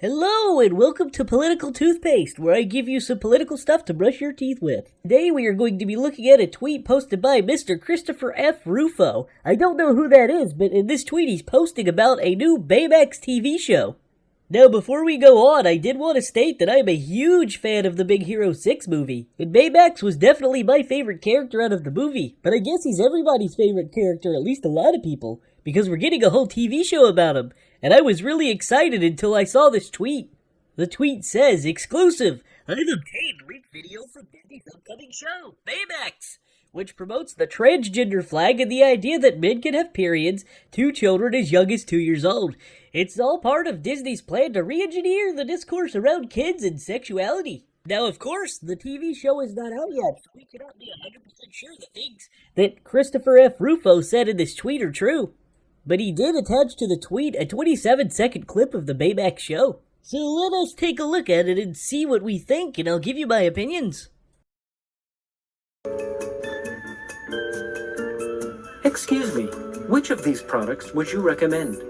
Hello and welcome to Political Toothpaste, where I give you some political stuff to brush your teeth with. Today we are going to be looking at a tweet posted by Mr. Christopher F. Rufo. I don't know who that is, but in this tweet he's posting about a new Baymax TV show. Now before we go on, I did want to state that I'm a huge fan of the Big Hero 6 movie, and Baymax was definitely my favorite character out of the movie, but I guess he's everybody's favorite character, at least a lot of people, because we're getting a whole TV show about him. And I was really excited until I saw this tweet. The tweet says, "Exclusive! I've obtained leaked video from Disney's upcoming show, Baymax, which promotes the transgender flag and the idea that men can have periods, 2 children as young as 2 years old. It's all part of Disney's plan to re-engineer the discourse around kids and sexuality." Now, of course, the TV show is not out yet, so we cannot be 100% sure the things that Christopher F. Rufo said in this tweet are true. But he did attach to the tweet a 27-second clip of the Baymax show. So let us take a look at it and see what we think, and I'll give you my opinions. Excuse me, which of these products would you recommend?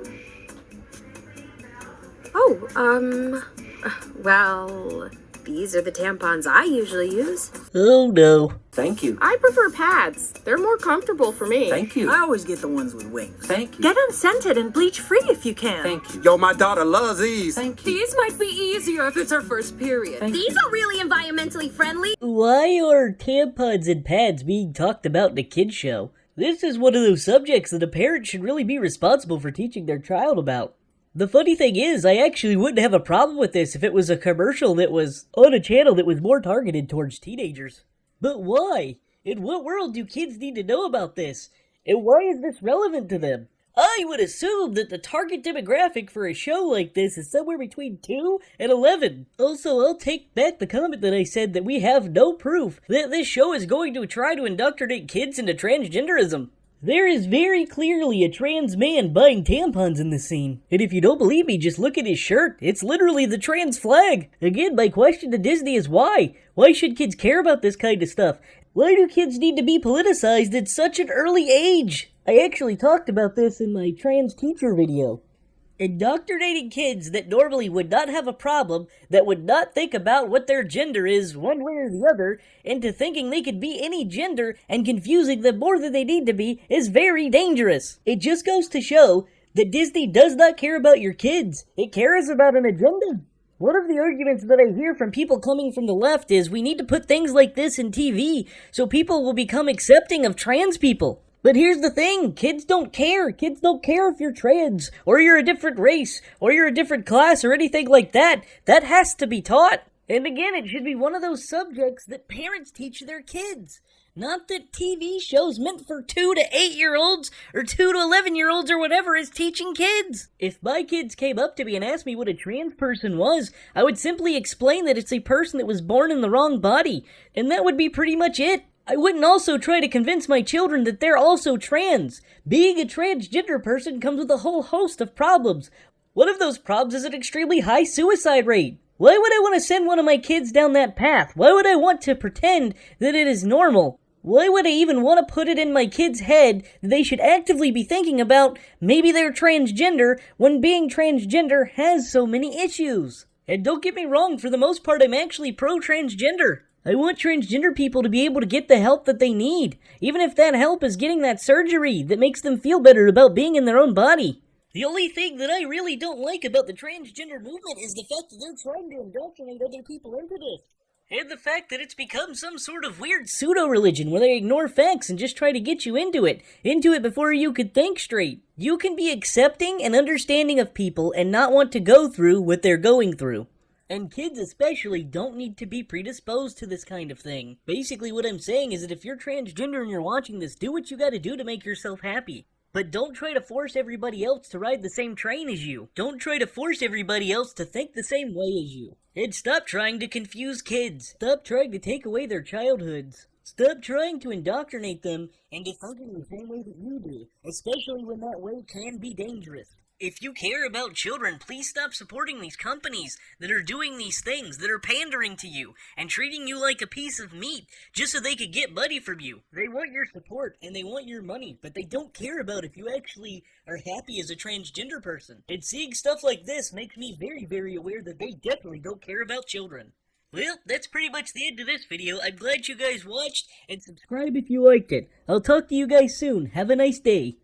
Well, these are the tampons I usually use. Oh no. Thank you. I prefer pads. They're more comfortable for me. Thank you. I always get the ones with wings. Thank you. Get them scented and bleach-free if you can. Thank you. Yo, my daughter loves these. Thank you. These might be easier if it's her first period. Thank These are really environmentally friendly. Why are tampons and pads being talked about in a kid's show? This is one of those subjects that a parent should really be responsible for teaching their child about. The funny thing is, I actually wouldn't have a problem with this if it was a commercial that was on a channel that was more targeted towards teenagers. But why? In what world do kids need to know about this? And why is this relevant to them? I would assume that the target demographic for a show like this is somewhere between 2 and 11. Also, I'll take back the comment that I said that we have no proof that this show is going to try to indoctrinate kids into transgenderism. There is very clearly a trans man buying tampons in this scene. And if you don't believe me, just look at his shirt. It's literally the trans flag. Again, my question to Disney is why? Why should kids care about this kind of stuff? Why do kids need to be politicized at such an early age? I actually talked about this in my trans teacher video. Indoctrinating kids that normally would not have a problem, that would not think about what their gender is one way or the other, into thinking they could be any gender and confusing them more than they need to be is very dangerous. It just goes to show that Disney does not care about your kids. It cares about an agenda. One of the arguments that I hear from people coming from the left is we need to put things like this in TV so people will become accepting of trans people. But here's the thing, kids don't care. Kids don't care if you're trans, or you're a different race, or you're a different class, or anything like that. That has to be taught. And again, it should be one of those subjects that parents teach their kids. Not that TV shows meant for 2 to 8-year-olds, or 2 to 11-year-olds, or whatever is teaching kids. If my kids came up to me and asked me what a trans person was, I would simply explain that it's a person that was born in the wrong body. And that would be pretty much it. I wouldn't also try to convince my children that they're also trans. Being a transgender person comes with a whole host of problems. One of those problems is an extremely high suicide rate. Why would I want to send one of my kids down that path? Why would I want to pretend that it is normal? Why would I even want to put it in my kid's head that they should actively be thinking about maybe they're transgender when being transgender has so many issues? And don't get me wrong, for the most part I'm actually pro-transgender. I want transgender people to be able to get the help that they need, even if that help is getting that surgery that makes them feel better about being in their own body. The only thing that I really don't like about the transgender movement is the fact that they're trying to indoctrinate other people into this. And the fact that it's become some sort of weird pseudo-religion where they ignore facts and just try to get you into it before you could think straight. You can be accepting and understanding of people and not want to go through what they're going through. And kids especially don't need to be predisposed to this kind of thing. Basically what I'm saying is that if you're transgender and you're watching this, do what you gotta do to make yourself happy. But don't try to force everybody else to ride the same train as you. Don't try to force everybody else to think the same way as you. And stop trying to confuse kids. Stop trying to take away their childhoods. Stop trying to indoctrinate them into thinking the same way that you do, especially when that way can be dangerous. If you care about children, please stop supporting these companies that are doing these things, that are pandering to you and treating you like a piece of meat just so they could get money from you. They want your support and they want your money, but they don't care about if you actually are happy as a transgender person. And seeing stuff like this makes me very, very aware that they definitely don't care about children. Well, that's pretty much the end of this video. I'm glad you guys watched, and subscribe if you liked it. I'll talk to you guys soon. Have a nice day.